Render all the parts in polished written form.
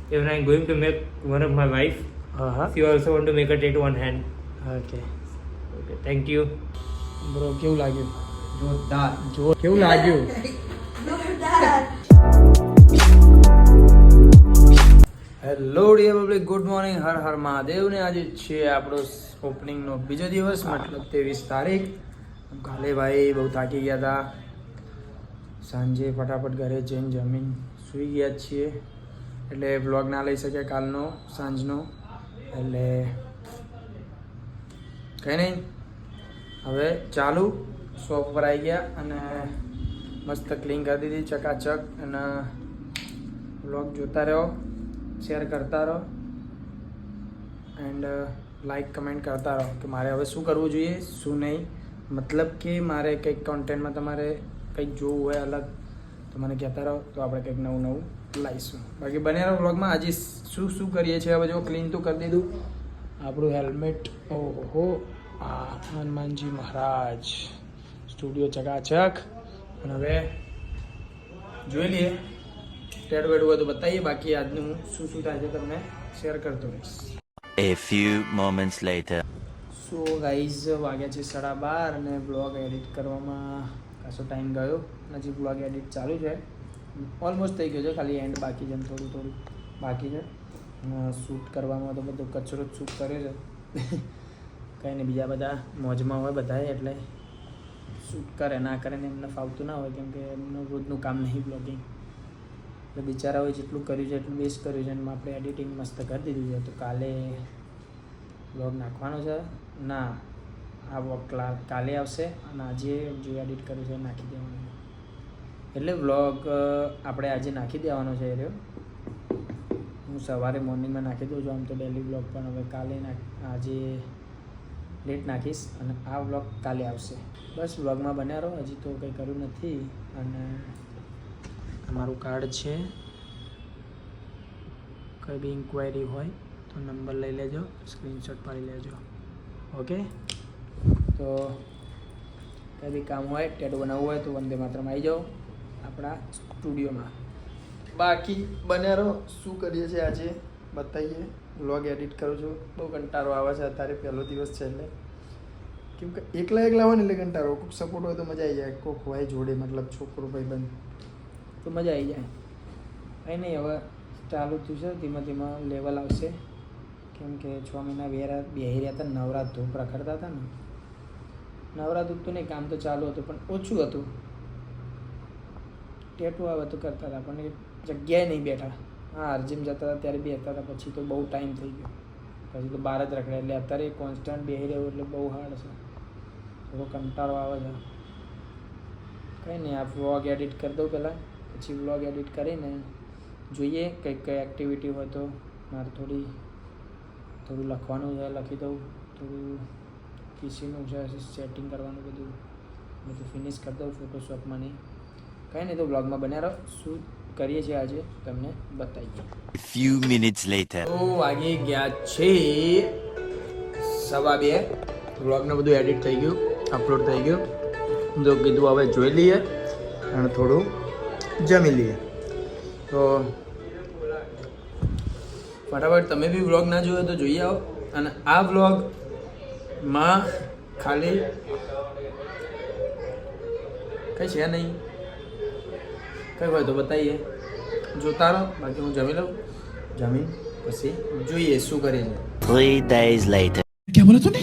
Even I'm going to make one of my wife. She also want to make a tattoo on hand. Okay Okay, thank you. Bro કેવું લાગ્યું? જોરદાર. કેવું લાગ્યું? Hello dear public, good morning, Har Har Mahadev. ને આજે છે આપણો ઓપનિંગનો બીજો દિવસ, મતલબ 23 તારીખ. કાલે ભાઈ બહુ થાકી ગયા હતા, સાંજે ફટાફટ ઘરે જઈને જમીન સૂઈ ગયા છીએ, એટલે વ્લોગ ના લઈ શકે કાલનો સાંજનો. એટલે કંઈ નહીં, હવે ચાલુ શોપ પર આવી ગયા અને મસ્ત ક્લીન કરી દીધી ચકાચક. અને વ્લોગ જોતા રહો, શેર કરતા રહો એન્ડ લાઈક કમેન્ટ કરતા રહો કે મારે હવે શું કરવું જોઈએ શું નહીં. મતલબ કે મારે કંઈક કોન્ટેન્ટમાં તમારે કંઈક જોવું હોય અલગ તો મને કહેતા રહો, તો આપણે કંઈક નવું નવું લાવીશું. બાકી બને રહો વ્લોગમાં. હજી શું શું કરીએ છીએ હવે જો ક્લીન તો કરી દીધું આપણું હેલ્મેટ. ઓહો, આ હનુમાનજી મહારાજ સ્ટુડિયો ચકાચક. અને હવે જોઈ લઈએ ટેડ વેડ હોય તો બતાવીએ, બાકી આજનું શું શું થાય છે તમને શેર કરતો રહીશ. A few moments later. So guys, વાગ્યા છે 12:30 અને બ્લોગ એડિટ કરવામાં ખાસો ટાઈમ ગયો. હજી બ્લોગ એડિટ ચાલુ છે, ઓલમોસ્ટ થઈ ગયો છે, ખાલી એન્ડ બાકી છે, થોડું થોડું બાકી છે. શૂટ કરવામાં તો બધો કચરો જ શૂટ કર્યો છે. કંઈ નહીં, બીજા બધા મોજમાં હોય બધા, એટલે શૂટ કરે ના કરે ને એમને ફાવતું ના હોય, કેમ કે એમનું રોજનું કામ નહીં બ્લોગિંગ. એટલે બિચારાઓએ જેટલું કર્યું છે એટલું વેસ્ટ કર્યું છે અને આપણે એડિટિંગ મસ્ત કરી દીધું છે. તો કાલે બ્લોગ નાખવાનો છે ના, આ બ્લોગ કાલે આવશે અને આજે જે એડિટ કર્યું છે નાખી દેવાનું. એટલે વ્લોગ આપણે આજે નાખી દેવાનો છે એ રહ્યો. હું સવારે મોર્નિંગમાં નાખી દઉં છું આમ તો ડેલી બ્લોગ, પણ હવે કાલે આજે લેટ નાખીશ અને આ વ્લોગ કાલે આવશે. બસ વ્લોગમાં બન્યા રહો, હજી તો કંઈ કર્યું નથી. અને અમારું કાર્ડ છે, કંઈ બી ઇન્ક્વાયરી હોય તો નંબર લઈ લેજો, સ્ક્રીનશોટ પાડી લેજો. ઓકે, તો કંઈ બી કામ હોય, ટેટુ બનાવવું હોય તો વંદે માતરમ આવી જાઓ આપણા સ્ટુડિયોમાં. બાકી બન્યા રહો, શું કરીએ છીએ આજે બતાવીએ. વ્લોગ એડિટ કરું છું, બહુ કંટાળો આવે છે અત્યારે, પહેલો દિવસ છે એટલે. કેમ કે એકલા હોય ને એટલે કંટાળો. કોઈક સપોર્ટ હોય તો મજા આવી જાય, કોઈક હોય જોડે, મતલબ છોકરો ભાઈ બંધ તો મજા આવી જાય. કંઈ નહીં, હવે ચાલુ થયું છે, ધીમે ધીમે લેવલ આવશે. કેમ કે 6 મહિના બેહી રહ્યા હતા, નવરાત ધૂપ રખડતા હતા ને. નવરાત ધૂપ તો નહીં, કામ તો ચાલુ હતું પણ ઓછું હતું. ટેટુ આવે તો કરતા હતા પણ એ જગ્યાએ નહીં બેઠા. હા, અર્જીમ જતા હતા ત્યારે બેસતા હતા, પછી તો બહુ ટાઈમ થઈ ગયો, પછી તો બહાર જ રખડ્યા. એટલે અત્યારે કોન્સ્ટન્ટ બેસી રહ્યું એટલે બહુ હાર્ડ છે, થોડો કંટાળો આવે છે. કંઈ નહીં, આ વ્લોગ એડિટ કરી દઉં પહેલાં, પછી વ્લોગ એડિટ કરીને જોઈએ કંઈ એક્ટિવિટી હોય તો. મારે થોડું લખવાનું છે, લખી દઉં. થોડું પીસીનું છે, સેટિંગ કરવાનું બધું ફિનિશ કરી દઉં ફોટોશોપમાં. નહીં કંઈ નહીં, તો વ્લોગમાં બન્યા રહો. શું કરીએ છીએ આજે તમને બતાવીએ. Few minutes later. તો વાગી ગયા છે 2:15. વ્લોગને બધું એડિટ થઈ ગયું, અપલોડ થઈ ગયું. તો કીધું હવે જોઈ લઈએ અને થોડું જમી લઈએ. તો ફટાફટ તમે બી વ્લોગ ના જોયો તો જોઈ આવો. અને આ વ્લોગમાં ખાલી કંઈ છે નહીં, કંઈ હોય તો બતાવીએ, જોતા રહો. બાકી હું જમી લઉં, જમીન પછી જોઈએ શું કરીએ છીએ. 3 days later. ક્યાં બોલો તું?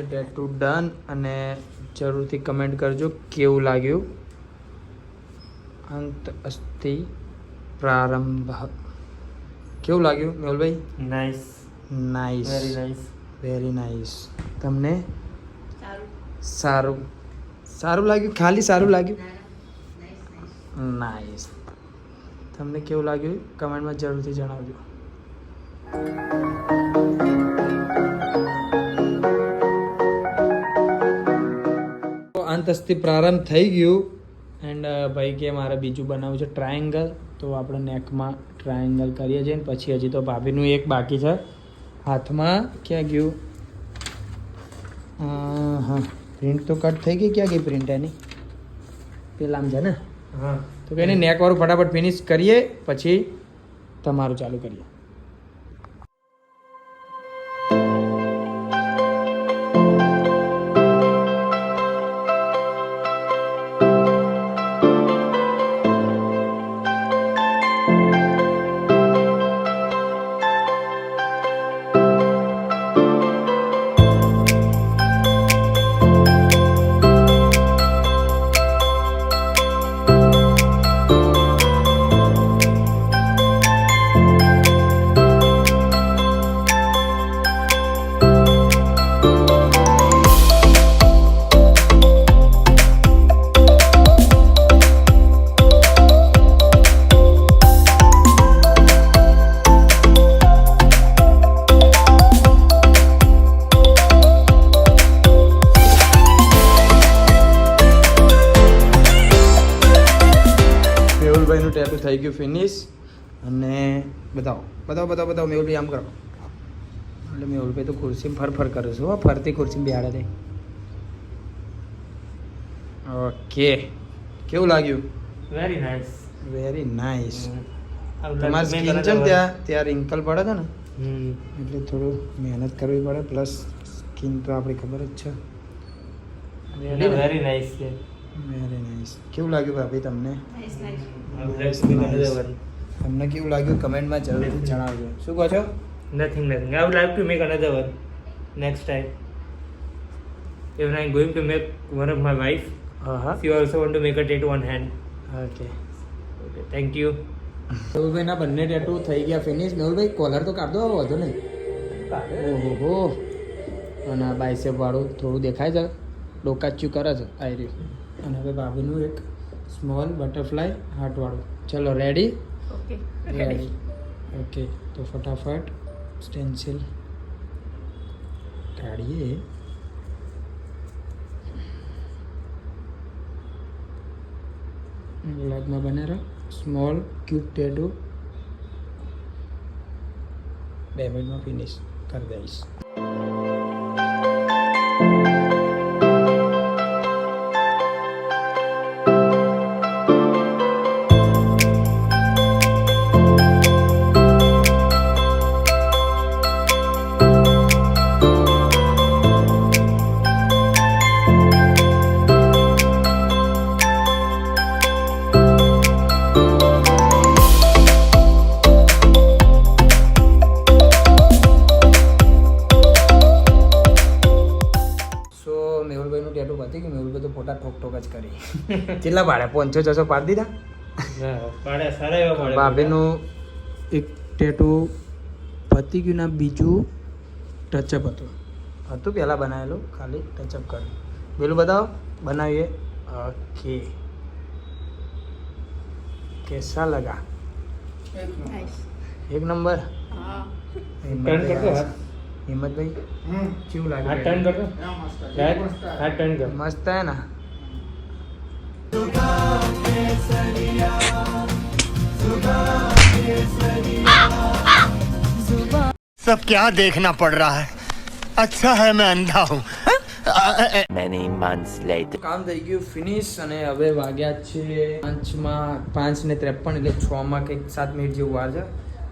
Tattoo done. અને જરૂરથી કમેન્ટ કરજો કેવું લાગ્યું. અંત અસ્તિ પ્રારંભ. કેવું લાગ્યું મેહુલભાઈ? Nice. Nice, Very nice. Very nice. તમને સારું સારું લાગ્યું? ખાલી સારું લાગ્યું? નાઇસ. તમને કેવું લાગ્યું કમેન્ટમાં જરૂરથી જણાવજો. અંતસ્થી પ્રારંભ થઈ ગયું એન્ડ ભાઈ કે મારે બીજું બનાવવું છે ટ્રાયેંગલ, તો આપણે નેકમાં ટ્રાયેંગલ કરીએ છીએ. ને પછી હજી તો ભાભીનું એક બાકી છે હાથમાં. ક્યાં ગયું? હા, પ્રિન્ટ તો કટ થઈ ગઈ. ક્યાં ગઈ પ્રિન્ટ એની? પેલામ છે ને. હા, તો કંઈ નહીં, નેકવાળું ફટાફટ ફિનિશ કરીએ પછી તમારું ચાલુ કરીએ. મેહુલભાઈનું ટેટુ થઈ ગયું ફિનિશ. અને બતાવો મેહુલભાઈ આમ કરો. એટલે મેહુલભાઈ તો ખુરશીમાં ફર કરે છે હો, ફરતી ખુરશીમાં બેહાડે છે. ઓકે, કેવું લાગ્યું? Very nice. Very nice. તમારી સ્કિન છે ને ત્યાં રિંકલ પડે છે ને, એટલે થોડું મહેનત કરવી પડે. પ્લસ સ્કિન તો આપણી ખબર જ છે. વેરી નાઇસ છે. Very nice. કેવું લાગ્યું ભાભી તમને? નથિંગ. તમને કેવું લાગ્યું કમેન્ટમાં જરૂરથી જણાવજો. શું કહો છો? Nothing. I would like to make another one next time. Even I'm going to make one of my wife. હા. She also want to make a tattoo on hand. Okay. Okay, thank you. મેહુલભાઈના બંને tattoo થઈ ગયા finish. મેહુલભાઈ caller તો કાઢ દો, વધુ નહીં. ઓહો. અને આ બાયસેપ વાળું થોડું દેખાય છે, ડોકાચ્યું કરે છે આ રહ્યું. અને હવે ભાભીનું એક સ્મોલ બટરફ્લાય હાર્ટવાળું. ચલો રેડી? Okay ready. ઓકે, તો ફટાફટ સ્ટેન્સિલ કાઢીએ. વ્લોગમાં બને રહો. સ્મોલ ક્યુટ ટેટુ 2 મિનિટમાં ફિનિશ કરી દઈશ. મેહુલભાઈનું ટેટુ પતી ગયું. મેહુલભાઈ તો ફોટા ઠોક જ કરી. કેટલા પાડ્યા? 500-600 પાડી દીધા. પાડે સારા એવા પાડે. ભાભીનું એક ટેટુ પતી ગયું ને બીજું ટચઅપ હતું પહેલાં બનાવેલું, ખાલી ટચઅપ કર્યું. પેલું બતાવો, બનાવીએ. ઓકે, કેસા લગા? એક નંબર. ટર્ન કરતો હાથ. હિંમતભાઈ કેવું હાથ લાગે? ટર્ન કરતો. હાથ ટર્ન કર. મસ્ત હે ના? सब क्या देखना पड़ रहा है? अच्छा है मैं अंधा हूँ. Many months later. કામ થઈ ગયું ફિનિશ. અને હવે વાગ્યા છે 5:53, એટલે 6માં કંઈક 7 મિનિટ જેવું વાર છે.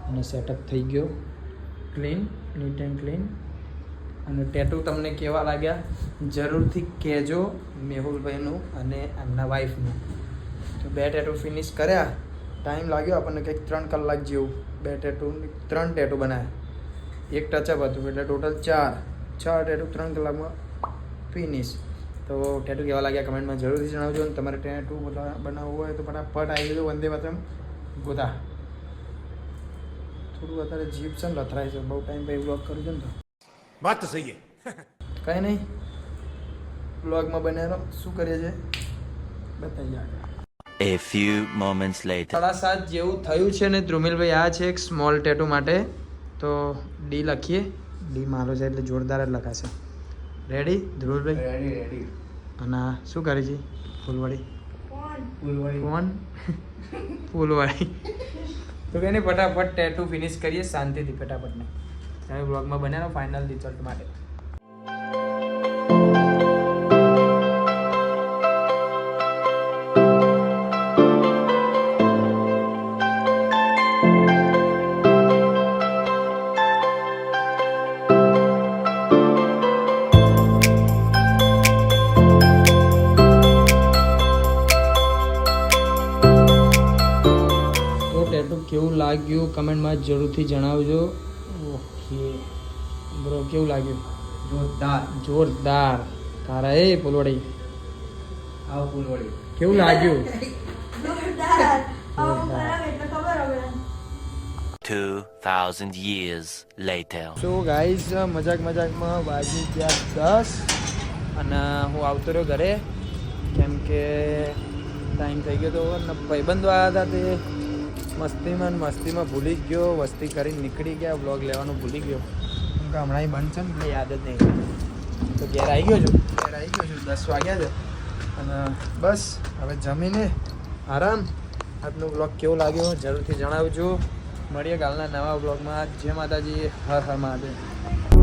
અને સેટઅપ થઈ ગયો ક્લીન, નીટ એન્ડ ક્લીન. અને ટેટુ તમને કેવા લાગ્યા જરૂરથી કહેજો, મેહુલભાઈનું અને એમના વાઈફનું. તો 2 ટેટુ ફિનિશ કર્યા. ટાઈમ લાગ્યો આપણને કંઈક 3 કલાક જેવું. 3 ટેટુ બનાવ્યા, એક ટચઅપ હતું, એટલે ટોટલ 4 ટેટુ 3 કલાકમાં ફિનિશ. તો ટેટુ કેવા લાગ્યા કમેન્ટમાં જરૂરથી જણાવજો. અને તમારે ટેટુ બનાવવું હોય તો ફટાફટ આવી જજો વંદે માતરમ ગોતા. થોડું અત્યારે જીપ છે ને લથરાય છે, બહુ ટાઈમ પછી બ્લોગ કરું છું ને, તો बात तो सही है. કંઈ નહીં, બ્લોગમાં બને રહો. શું કરીએ છીએ બતાવીએ આગળ. A few moments later. 7:30 જેવું થયું છે ને ધ્રુમિલભાઈ આ છે એક સ્મોલ ટેટુ માટે તો ડી લખીએ. ડી મારો છે એટલે જોરદાર જ લખાશે. રેડી ધ્રુમિલભાઈ? રેડી. અને આ શું કરે છે? ફૂલવાડી ફૂલવાળી. કોણ? ફૂલવાડી. તો કે નહીં, ફટાફટ ટેટુ ફિનિશ કરીએ શાંતિથી ફટાફટ ને. તમે બ્લોગમાં બનાવો ફાઇનલ રિઝલ્ટ માટે. ટેટુ કેવું લાગ્યું કમેન્ટમાં જરૂરથી જણાવજો. ઓકે બ્રો, કેવું લાગ્યું? જોરદાર. તારા એ ફૂલવાડી આવો ફૂલવાળી. કેવું લાગ્યું? 2000 years later. સો ગાઈઝ મજાકમાં વાગી ગયા 10 અને હું આવતો રહ્યો ઘરે કેમ કે ટાઈમ થઈ ગયો તો અને ભાઈબંધો આવ્યા હતા તે મસ્તીમાં ભૂલી ગયો, વસ્તી કરીને નીકળી ગયા, વ્લોગ લેવાનું ભૂલી ગયો કેમ કે હમણાં બંધ છે ને એટલે યાદ જ નહીં. તો ઘેર આવી ગયો છું 10 વાગ્યા છે અને બસ હવે જમીને આરામ. આજનો વ્લોગ કેવો લાગ્યો જરૂરથી જણાવજો. મળીએ કાલના નવા વ્લોગમાં. જય માતાજી, હર હર મહાદેવ.